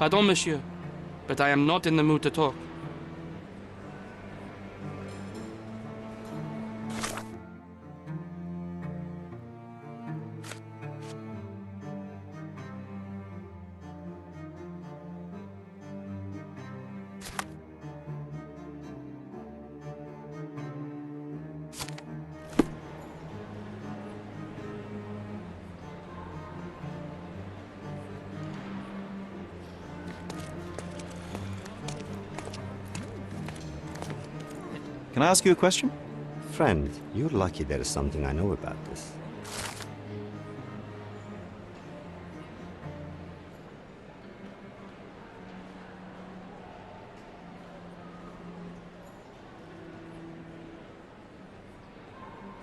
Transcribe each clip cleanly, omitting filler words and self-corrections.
Pardon, monsieur, but I am not in the mood to talk. Can I ask you a question? Friend, you're lucky there is something I know about this.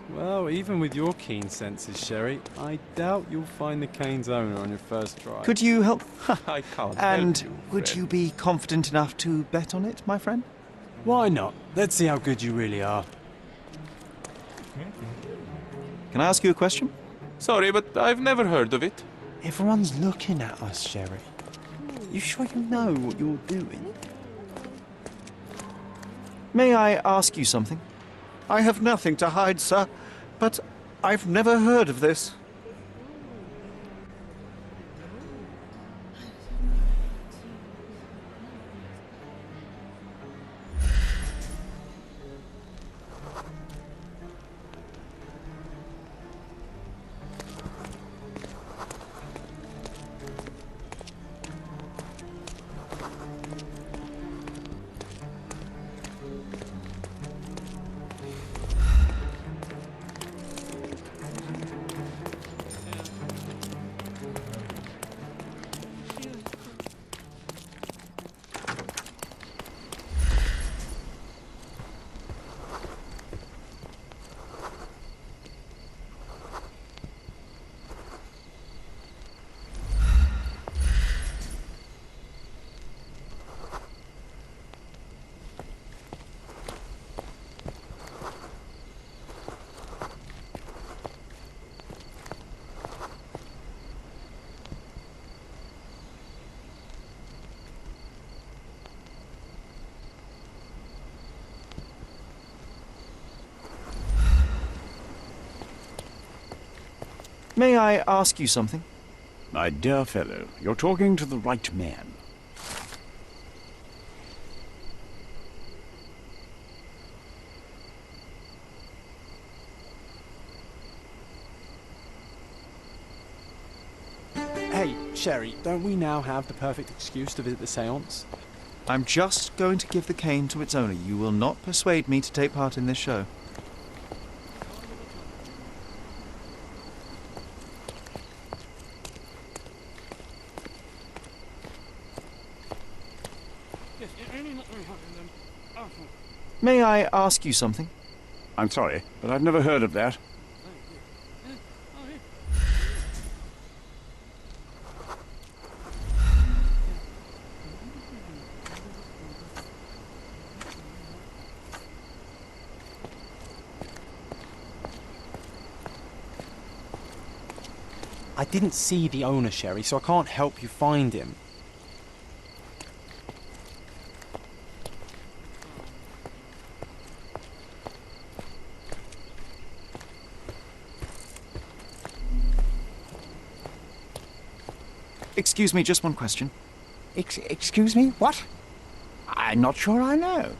Well, even with your keen senses, Sherry, I doubt you'll find the cane's owner on your first try. Could you help? I can't And help you, would Fred. you be confident enough to bet on it, my friend? Why not? Let's see how good you really are. Can I ask you a question? Sorry, but I've never heard of it. Everyone's looking at us, Sherry. You sure you know what you're doing? May I ask you something? I have nothing to hide, sir, but I've never heard of this. May I ask you something? My dear fellow, you're talking to the right man. Hey, Sherry, don't we now have the perfect excuse to visit the séance? I'm just going to give the cane to its owner. You will not persuade me to take part in this show. May I ask you something? I'm sorry, but I've never heard of that. I didn't see the owner, Sherry, so I can't help you find him. Excuse me, just one question. Excuse me? What? I'm not sure I know.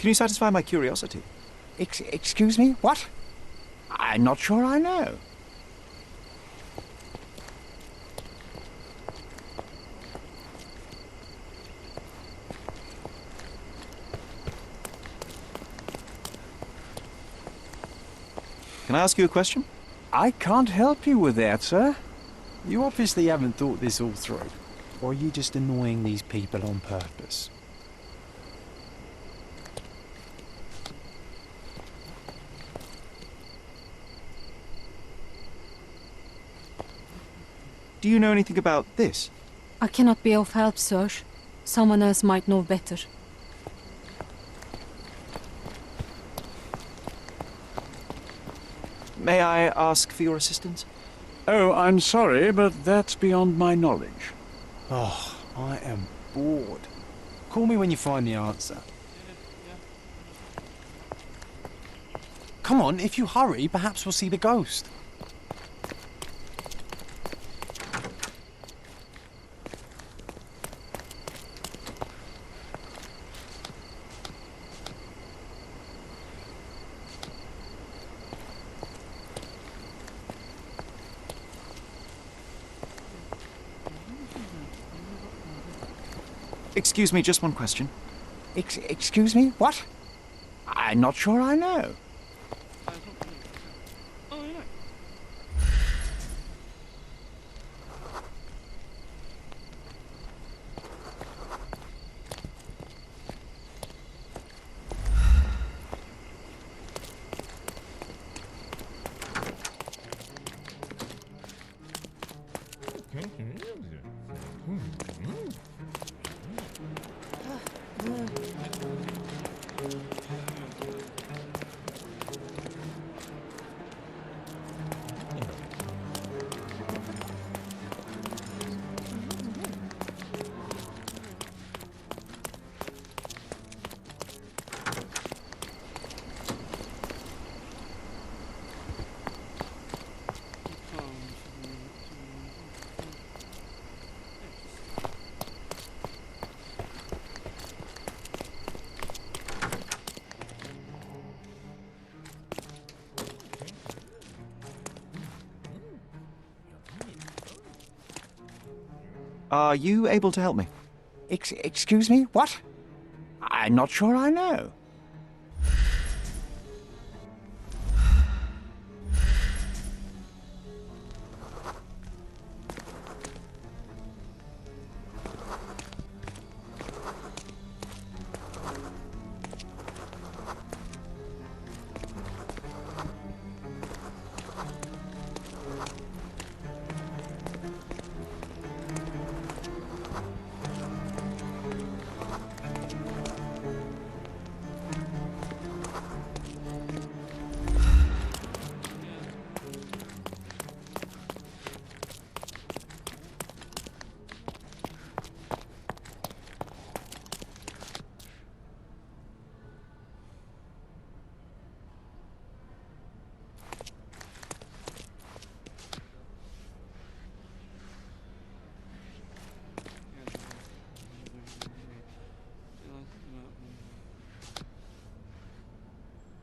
Can you satisfy my curiosity? Excuse me? What? I'm not sure I know. Can I ask you a question? I can't help you with that, sir. You obviously haven't thought this all through. Or are you just annoying these people on purpose? Do you know anything about this? I cannot be of help, sir. Someone else might know better. May I ask for your assistance? Oh, I'm sorry, but that's beyond my knowledge. Oh, I am bored. Call me when you find the answer. Come on, if you hurry, perhaps we'll see the ghost. Excuse me, just one question. Excuse me? What? I'm not sure I know. Oh, yeah. Are you able to help me? Excuse me? What? I'm not sure I know.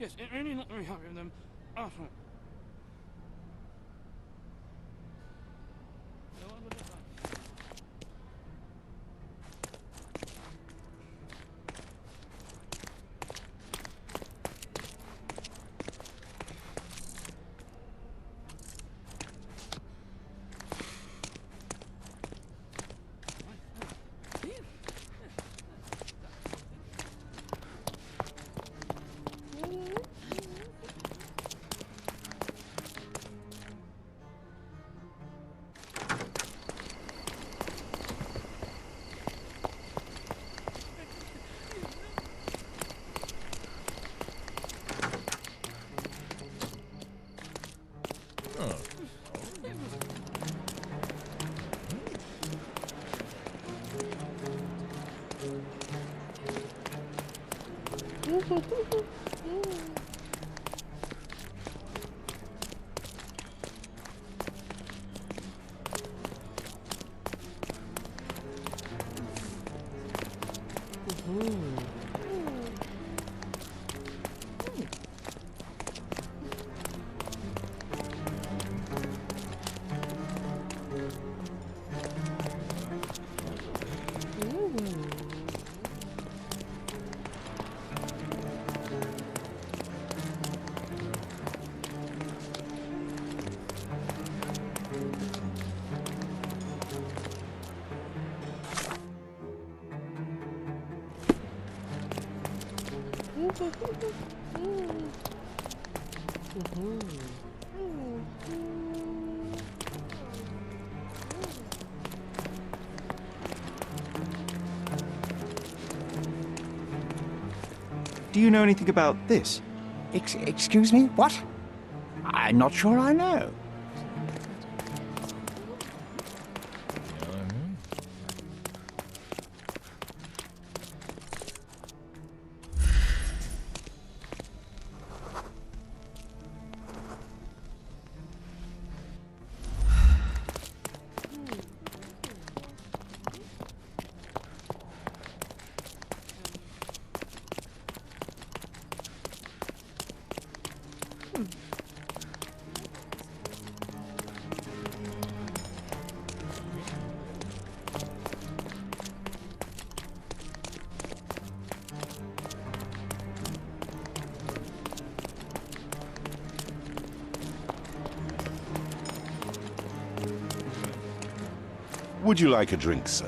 Yes, it really not very happy with them. Oh, sorry. Do you know anything about this? Excuse me? What? I'm not sure I know. Would you like a drink, sir?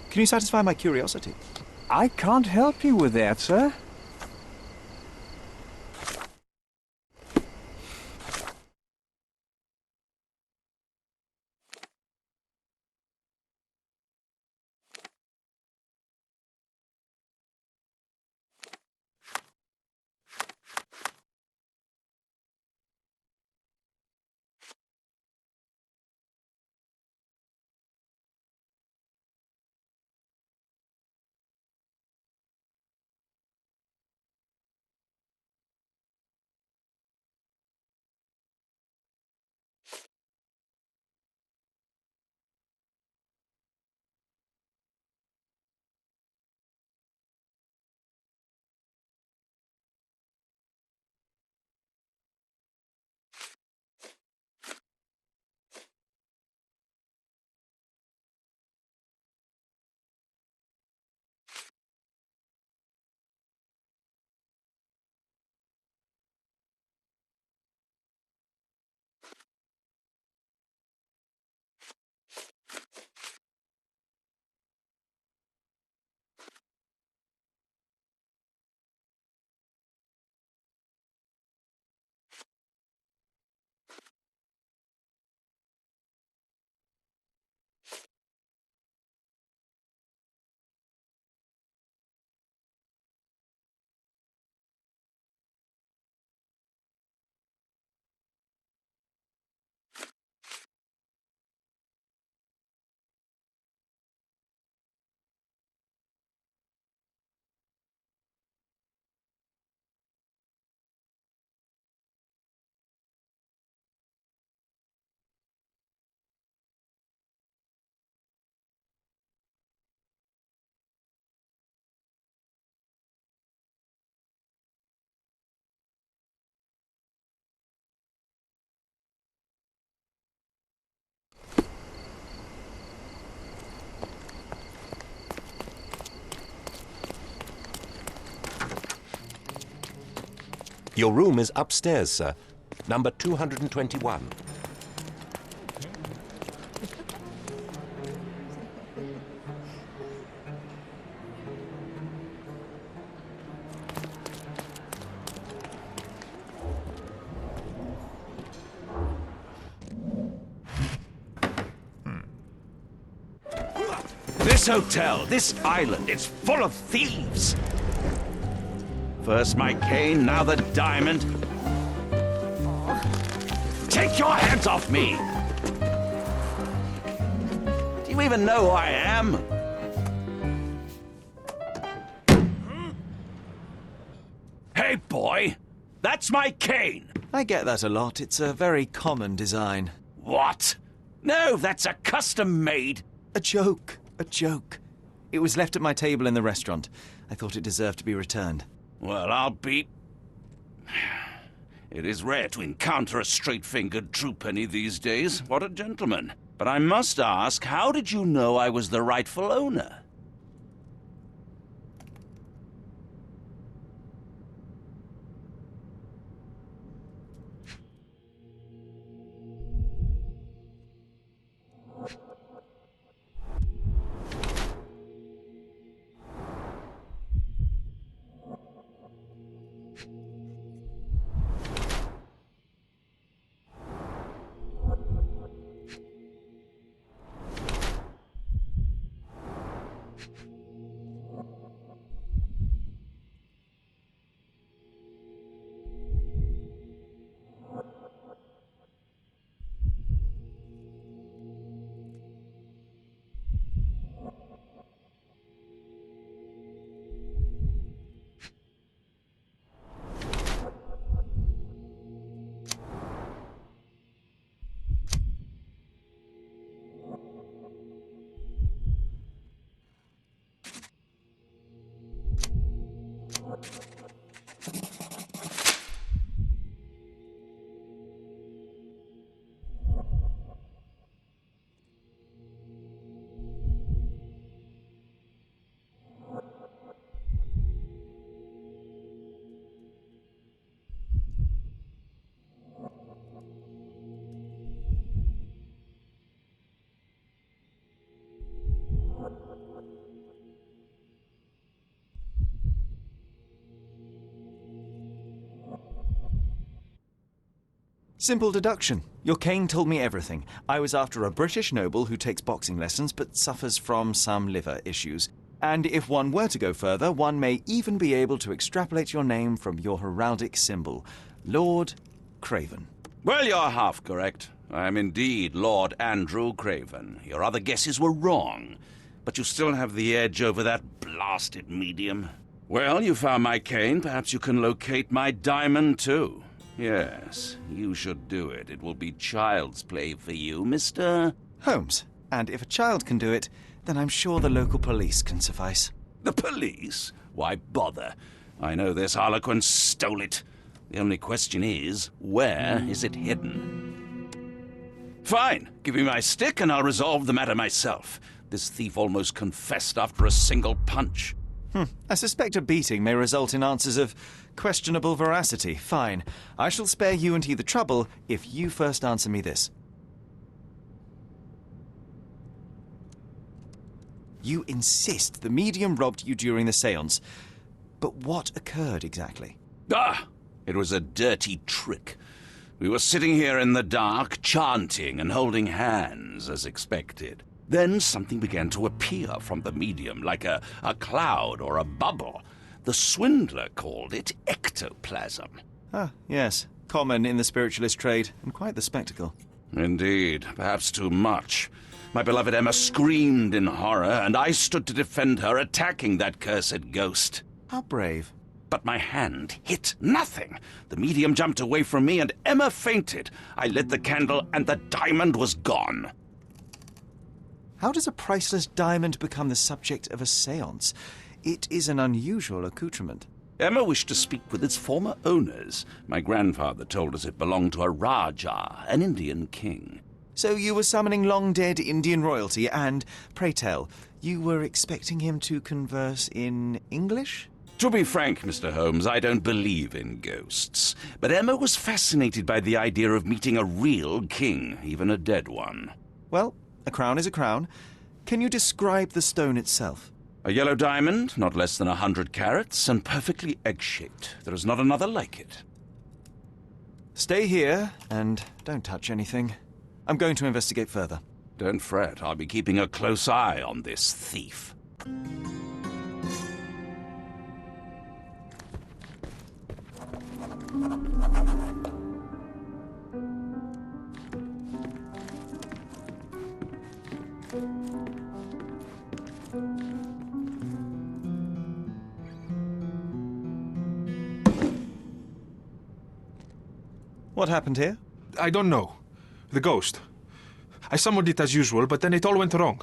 Can you satisfy my curiosity? I can't help you with that, sir. Your room is upstairs, sir. Number 221. This hotel, this island, it's full of thieves. First my cane, now the diamond. Take your hands off me! Do you even know who I am? Hey, boy! That's my cane! I get that a lot. It's a very common design. What? No, that's a custom-made. A joke. A joke. It was left at my table in the restaurant. I thought it deserved to be returned. Well, I'll be... It is rare to encounter a straight-fingered true penny these days. What a gentleman. But I must ask, how did you know I was the rightful owner? Simple deduction. Your cane told me everything. I was after a British noble who takes boxing lessons but suffers from some liver issues. And if one were to go further, one may even be able to extrapolate your name from your heraldic symbol, Lord Craven. Well, you're half correct. I am indeed Lord Andrew Craven. Your other guesses were wrong. But you still have the edge over that blasted medium. Well, you found my cane. Perhaps you can locate my diamond, too. Yes, you should do it. It will be child's play for you, Mr. Holmes. And if a child can do it, then I'm sure the local police can suffice. The police? Why bother? I know this harlequin stole it. The only question is, where is it hidden? Fine. Give me my stick and I'll resolve the matter myself. This thief almost confessed after a single punch. I suspect a beating may result in answers of questionable veracity. Fine. I shall spare you and he the trouble if you first answer me this. You insist the medium robbed you during the séance. But what occurred exactly? It was a dirty trick. We were sitting here in the dark, chanting and holding hands, as expected. Then something began to appear from the medium, like a cloud or a bubble. The swindler called it ectoplasm. Ah, yes. Common in the spiritualist trade, and quite the spectacle. Indeed, perhaps too much. My beloved Emma screamed in horror, and I stood to defend her, attacking that cursed ghost. How brave. But my hand hit nothing. The medium jumped away from me, and Emma fainted. I lit the candle, and the diamond was gone. How does a priceless diamond become the subject of a séance? It is an unusual accoutrement. Emma wished to speak with its former owners. My grandfather told us it belonged to a Rajah, an Indian king. So you were summoning long-dead Indian royalty, and, pray tell, you were expecting him to converse in English? To be frank, Mr. Holmes, I don't believe in ghosts. But Emma was fascinated by the idea of meeting a real king, even a dead one. Well, a crown is a crown. Can you describe the stone itself? A yellow diamond, not less than 100 carats, and perfectly egg-shaped. There is not another like it. Stay here, and don't touch anything. I'm going to investigate further. Don't fret, I'll be keeping a close eye on this thief. What happened here? I don't know. The ghost. I summoned it as usual, but then it all went wrong.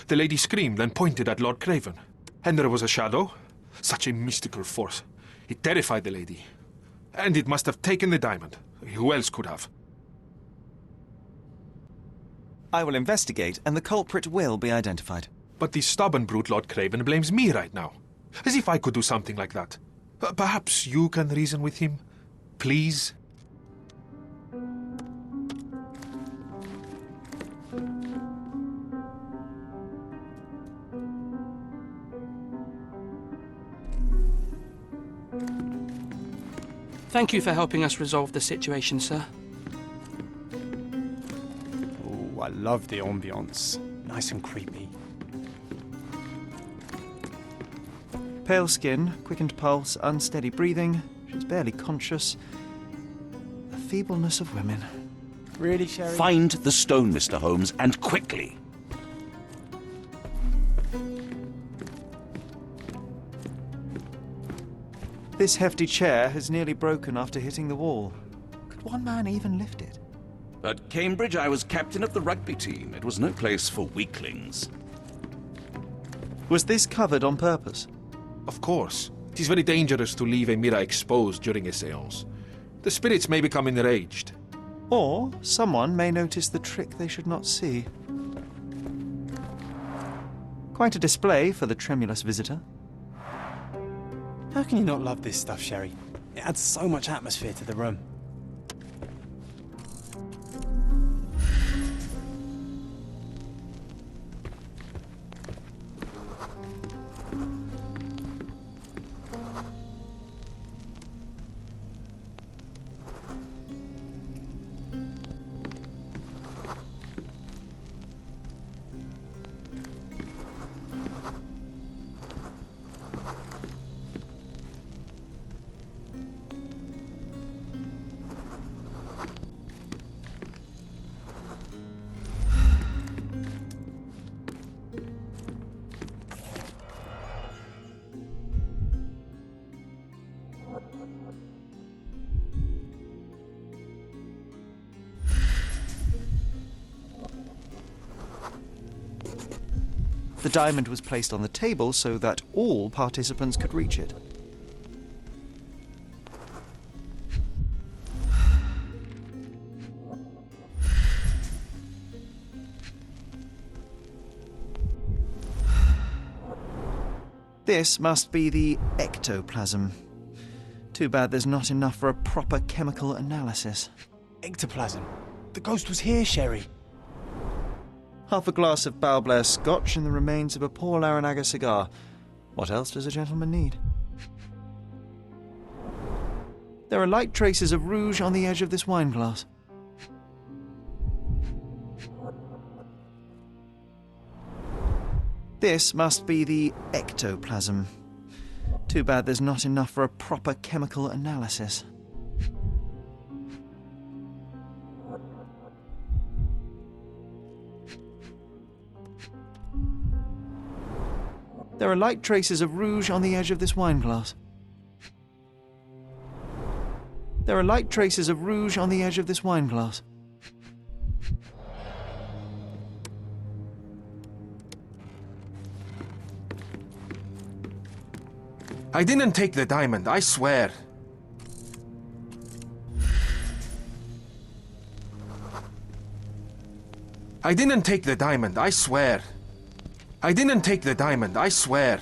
The lady screamed and pointed at Lord Craven. And there was a shadow. Such a mystical force. It terrified the lady. And it must have taken the diamond. Who else could have? I will investigate, and the culprit will be identified. But the stubborn brute Lord Craven blames me right now. As if I could do something like that. Perhaps you can reason with him? Please? Thank you for helping us resolve the situation, sir. Oh, I love the ambience. Nice and creepy. Pale skin, quickened pulse, unsteady breathing. She's barely conscious. The feebleness of women. Really, Sherry? Find the stone, Mr. Holmes, and quickly. This hefty chair has nearly broken after hitting the wall. Could one man even lift it? At Cambridge, I was captain of the rugby team. It was no place for weaklings. Was this covered on purpose? Of course. It is very dangerous to leave a mirror exposed during a séance. The spirits may become enraged. Or someone may notice the trick they should not see. Quite a display for the tremulous visitor. How can you not love this stuff, Sherry? It adds so much atmosphere to the room. The diamond was placed on the table so that all participants could reach it. This must be the ectoplasm. Too bad there's not enough for a proper chemical analysis. Ectoplasm. The ghost was here, Sherry. Half a glass of Balblair scotch and the remains of a poor Laranaga cigar. What else does a gentleman need? There are light traces of rouge on the edge of this wine glass. This must be the ectoplasm. Too bad there's not enough for a proper chemical analysis. There are light traces of rouge on the edge of this wine glass. There are light traces of rouge on the edge of this wine glass. I didn't take the diamond, I swear. I didn't take the diamond, I swear. I didn't take the diamond, I swear.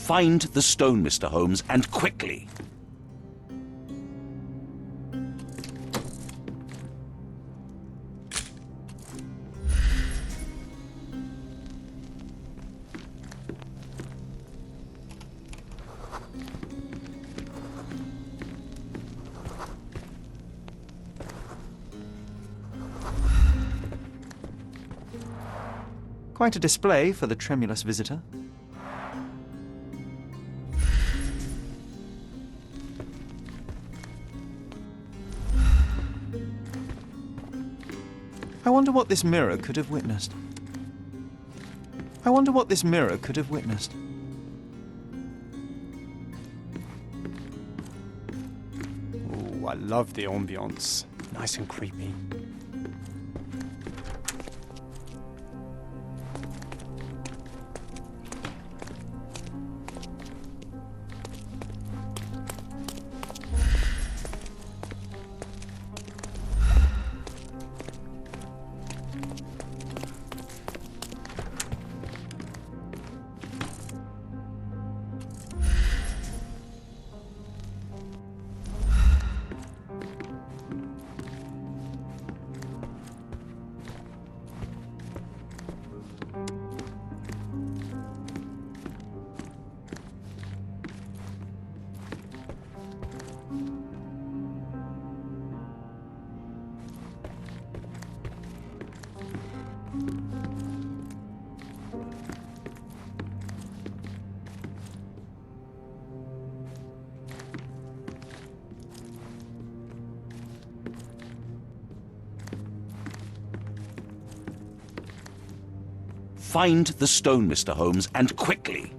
Find the stone, Mr. Holmes, and quickly. Quite a display for the tremulous visitor. I wonder what this mirror could have witnessed. I wonder what this mirror could have witnessed. Ooh, I love the ambience. Nice and creepy. Find the stone, Mr. Holmes, and quickly.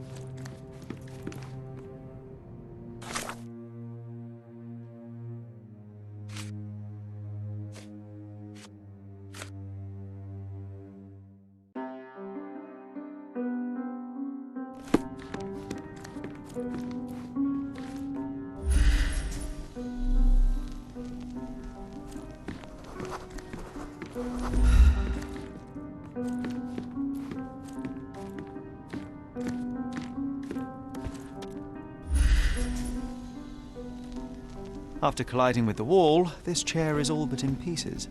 After colliding with the wall, this chair is all but in pieces.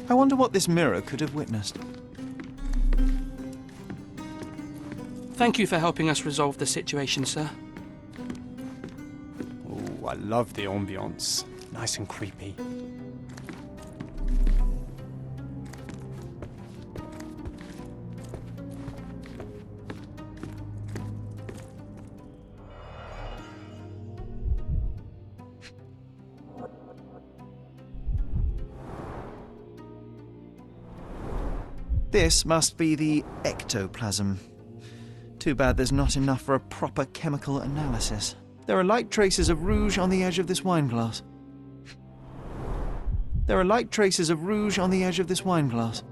I wonder what this mirror could have witnessed. Thank you for helping us resolve the situation, sir. Ooh, I love the ambience. Nice and creepy. This must be the ectoplasm. Too bad there's not enough for a proper chemical analysis. There are light traces of rouge on the edge of this wineglass. There are light traces of rouge on the edge of this wineglass.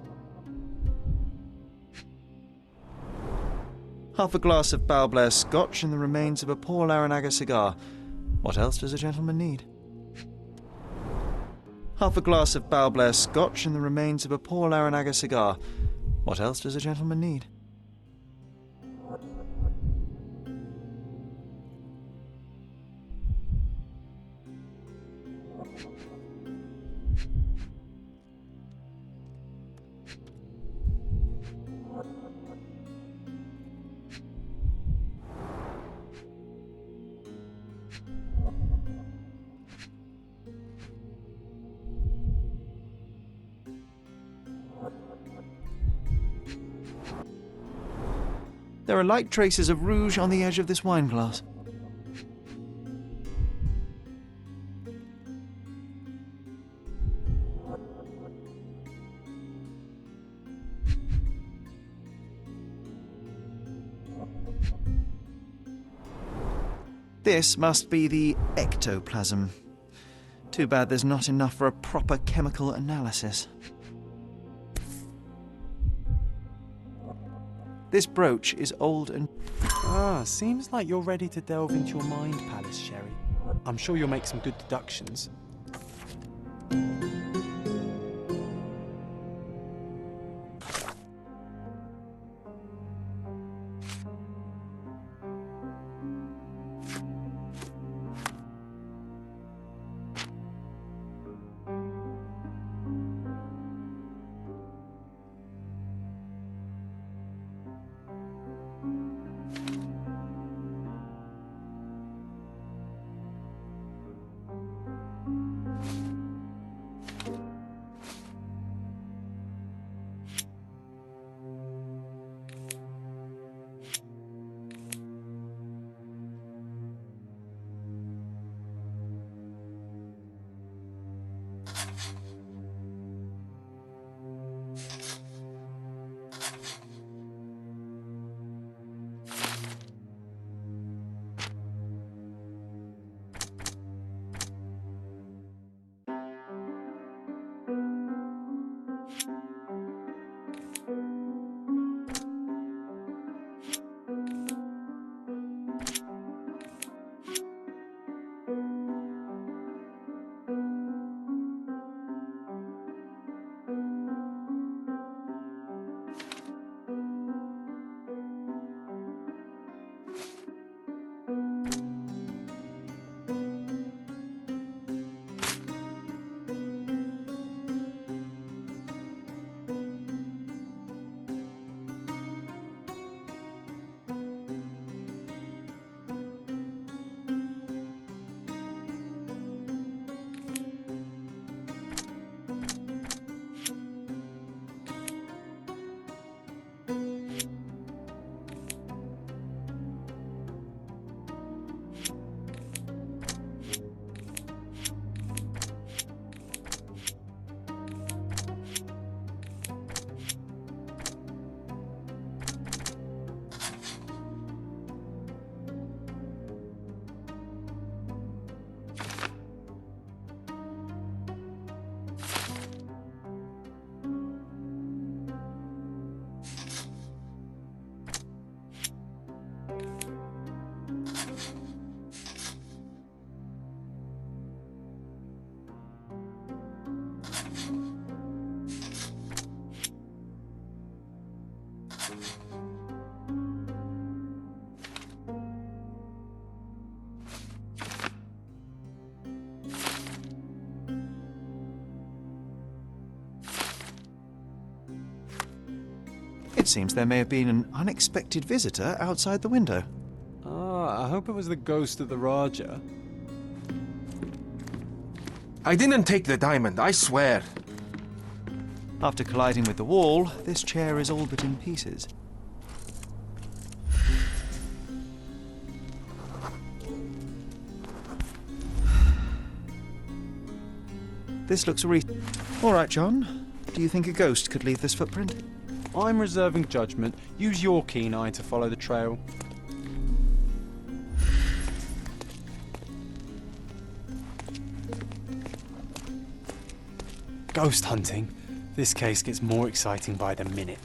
Half a glass of Balblair Scotch and the remains of a poor Laranaga cigar. What else does a gentleman need? Half a glass of Balblair Scotch and the remains of a poor Laranaga cigar. What else does a gentleman need? There are light traces of rouge on the edge of this wineglass. This must be the ectoplasm. Too bad there's not enough for a proper chemical analysis. This brooch is old and... Ah, seems like you're ready to delve into your mind palace, Sherry. I'm sure you'll make some good deductions. It seems there may have been an unexpected visitor outside the window. Ah, I hope it was the ghost of the Raja. I didn't take the diamond, I swear. After colliding with the wall, this chair is all but in pieces. This looks all right, John. Do you think a ghost could leave this footprint? I'm reserving judgment. Use your keen eye to follow the trail. Ghost hunting. This case gets more exciting by the minute.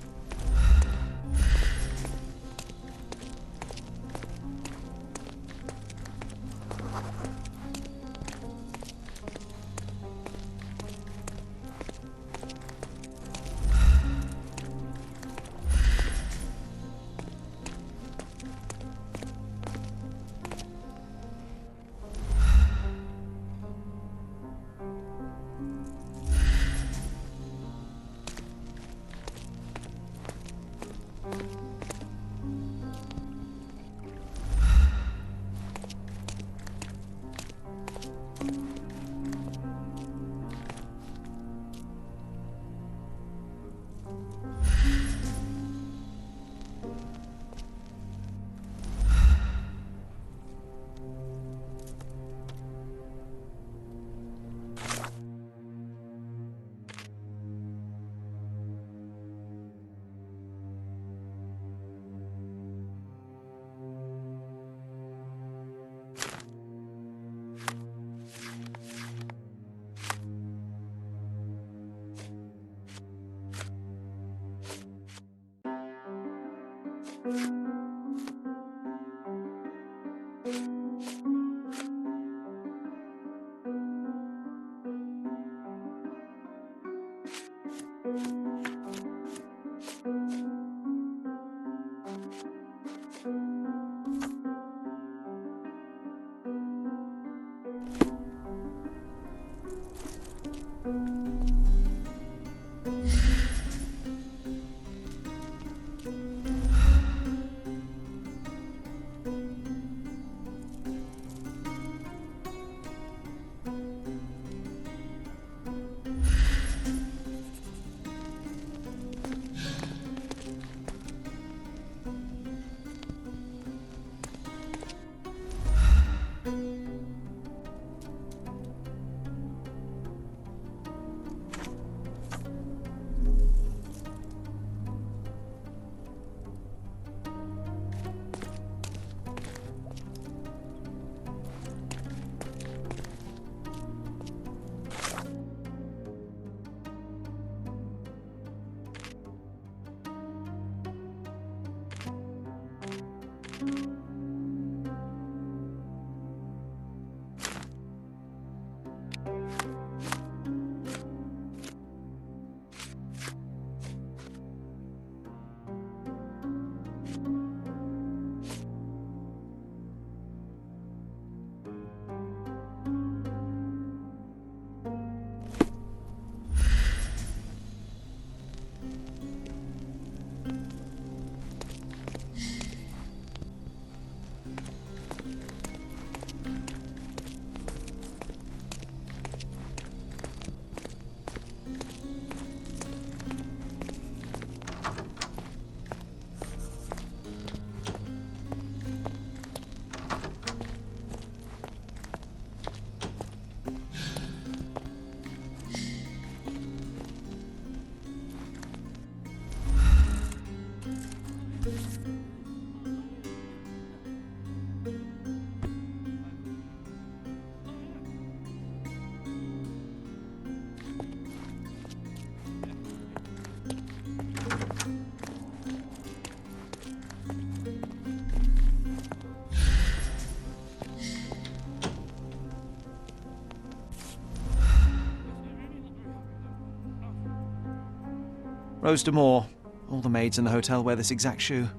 Roast Moore. All the maids in the hotel wear this exact shoe.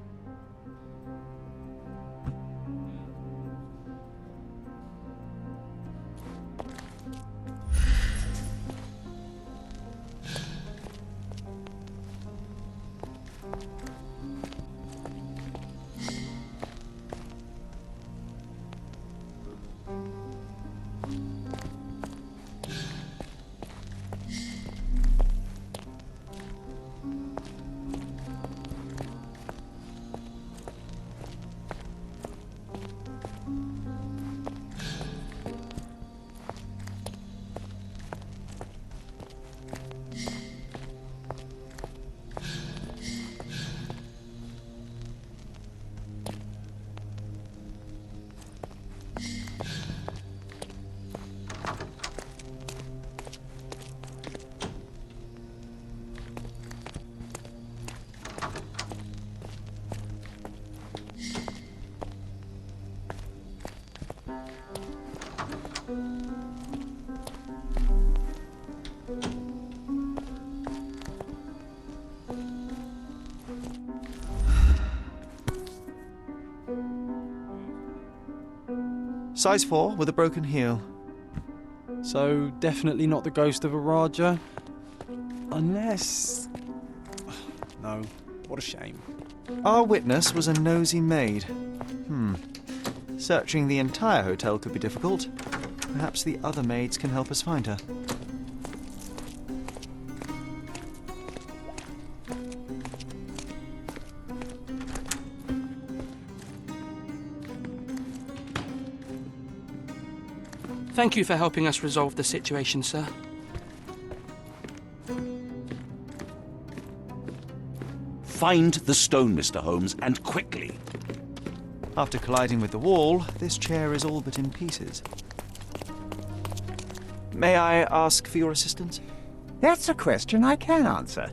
Size 4 with a broken heel. So, definitely not the ghost of a Raja? Unless... No, what a shame. Our witness was a nosy maid. Searching the entire hotel could be difficult. Perhaps the other maids can help us find her. Thank you for helping us resolve the situation, sir. Find the stone, Mr. Holmes, and quickly. After colliding with the wall, this chair is all but in pieces. May I ask for your assistance? That's a question I can answer.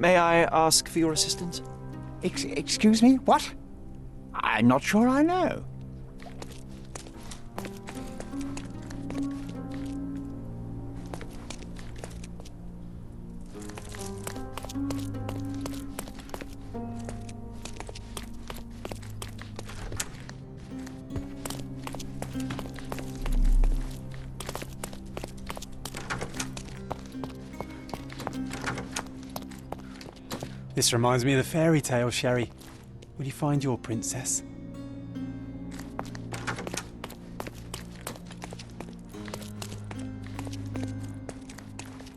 May I ask for your assistance? Excuse me? What? I'm not sure I know. This reminds me of the fairy tale, Sherry. Will you find your princess?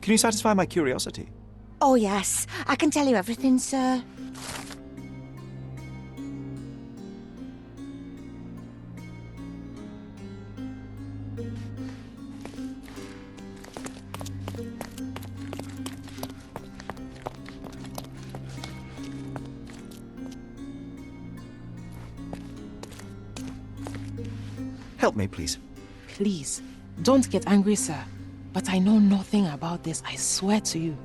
Can you satisfy my curiosity? Oh, yes. I can tell you everything, sir. Help me, please. Please, don't get angry, sir. But I know nothing about this, I swear to you.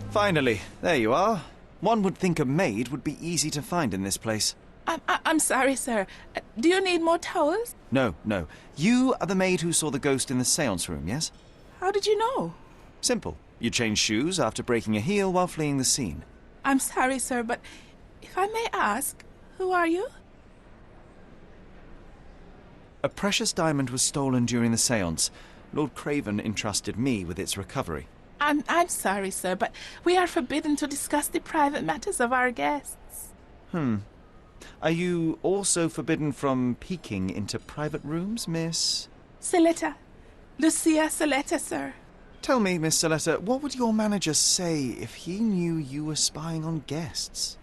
Finally, there you are. One would think a maid would be easy to find in this place. I'm sorry, sir. Do you need more towels? No, no. You are the maid who saw the ghost in the seance room, yes? How did you know? Simple. You changed shoes after breaking a heel while fleeing the scene. I'm sorry, sir, but if I may ask, who are you? A precious diamond was stolen during the seance. Lord Craven entrusted me with its recovery. I'm sorry, sir, but we are forbidden to discuss the private matters of our guests. Are you also forbidden from peeking into private rooms, Miss? Saletta. Lucia Saletta, sir. Tell me, Miss Saletta, what would your manager say if he knew you were spying on guests?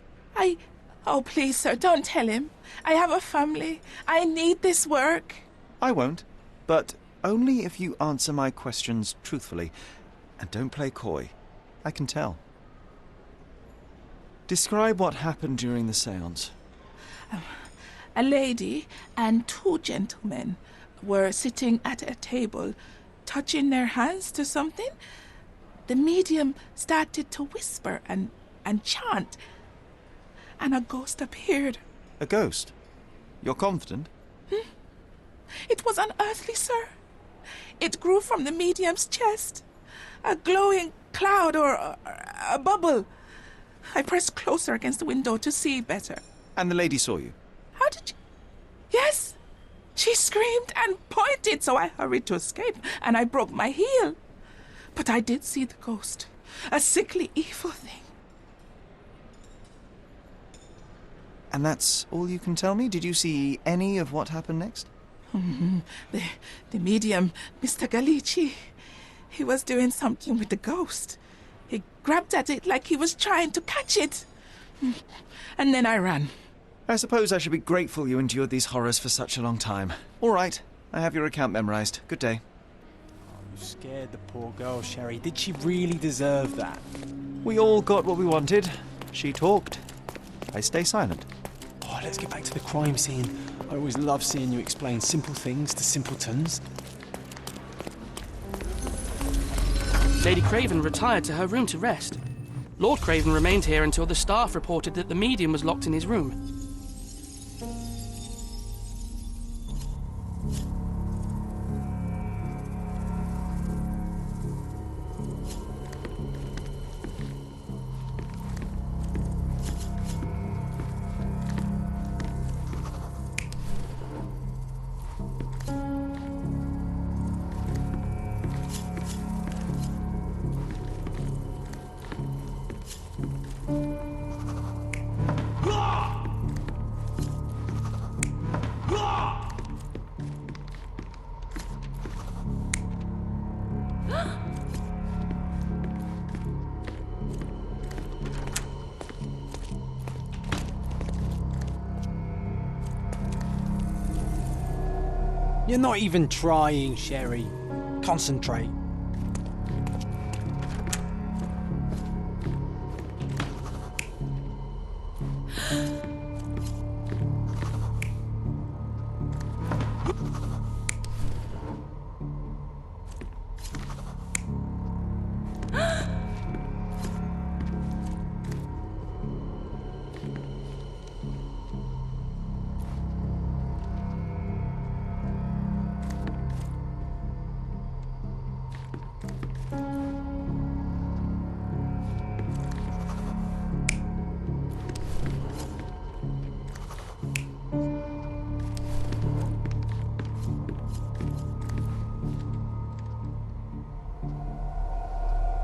Oh, please, sir, don't tell him. I have a family. I need this work. I won't, but only if you answer my questions truthfully. And don't play coy. I can tell. Describe what happened during the seance. A lady and two gentlemen were sitting at a table, touching their hands to something. The medium started to whisper and chant, and a ghost appeared. A ghost? You're confident? It was unearthly, sir. It grew from the medium's chest. A glowing cloud or a bubble. I pressed closer against the window to see better. And the lady saw you? How did you... Yes! She screamed and pointed, so I hurried to escape, and I broke my heel. But I did see the ghost. A sickly, evil thing. And that's all you can tell me? Did you see any of what happened next? The medium, Mr. Galici, he was doing something with the ghost. He grabbed at it like he was trying to catch it. And then I ran. I suppose I should be grateful you endured these horrors for such a long time. All right, I have your account memorized. Good day. You scared the poor girl, Sherry. Did she really deserve that? We all got what we wanted. She talked. I stay silent. Oh, let's get back to the crime scene. I always love seeing you explain simple things to simpletons. Lady Craven retired to her room to rest. Lord Craven remained here until the staff reported that the medium was locked in his room. You're not even trying, Sherry. Concentrate.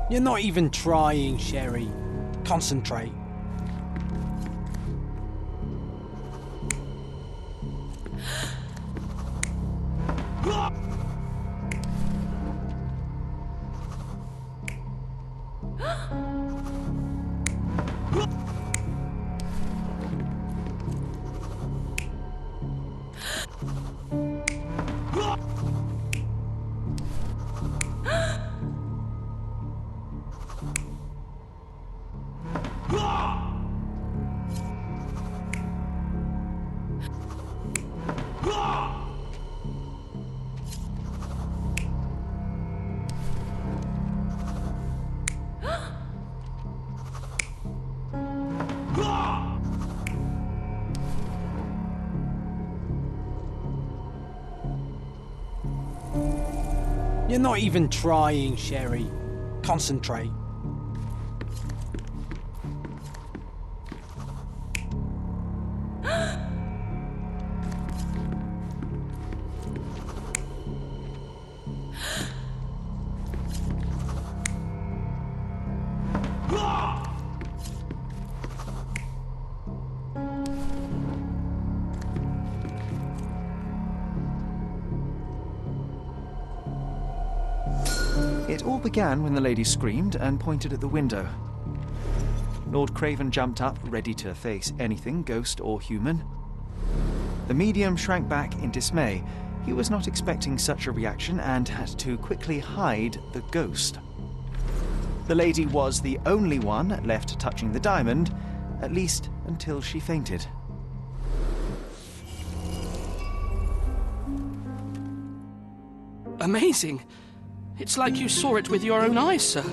You're not even trying, Sherry. Concentrate. You're not even trying, Sherry. Concentrate. It all began when the lady screamed and pointed at the window. Lord Craven jumped up, ready to face anything, ghost or human. The medium shrank back in dismay. He was not expecting such a reaction and had to quickly hide the ghost. The lady was the only one left touching the diamond, at least until she fainted. Amazing. It's like you saw it with your own eyes, sir.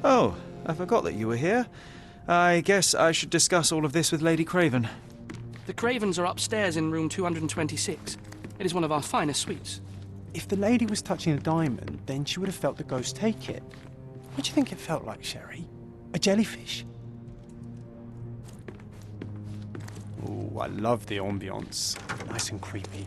Oh, I forgot that you were here. I guess I should discuss all of this with Lady Craven. The Cravens are upstairs in room 226. It is one of our finest suites. If the lady was touching a diamond, then she would have felt the ghost take it. What do you think it felt like, Sherry? A jellyfish? Oh, I love the ambience. Nice and creepy.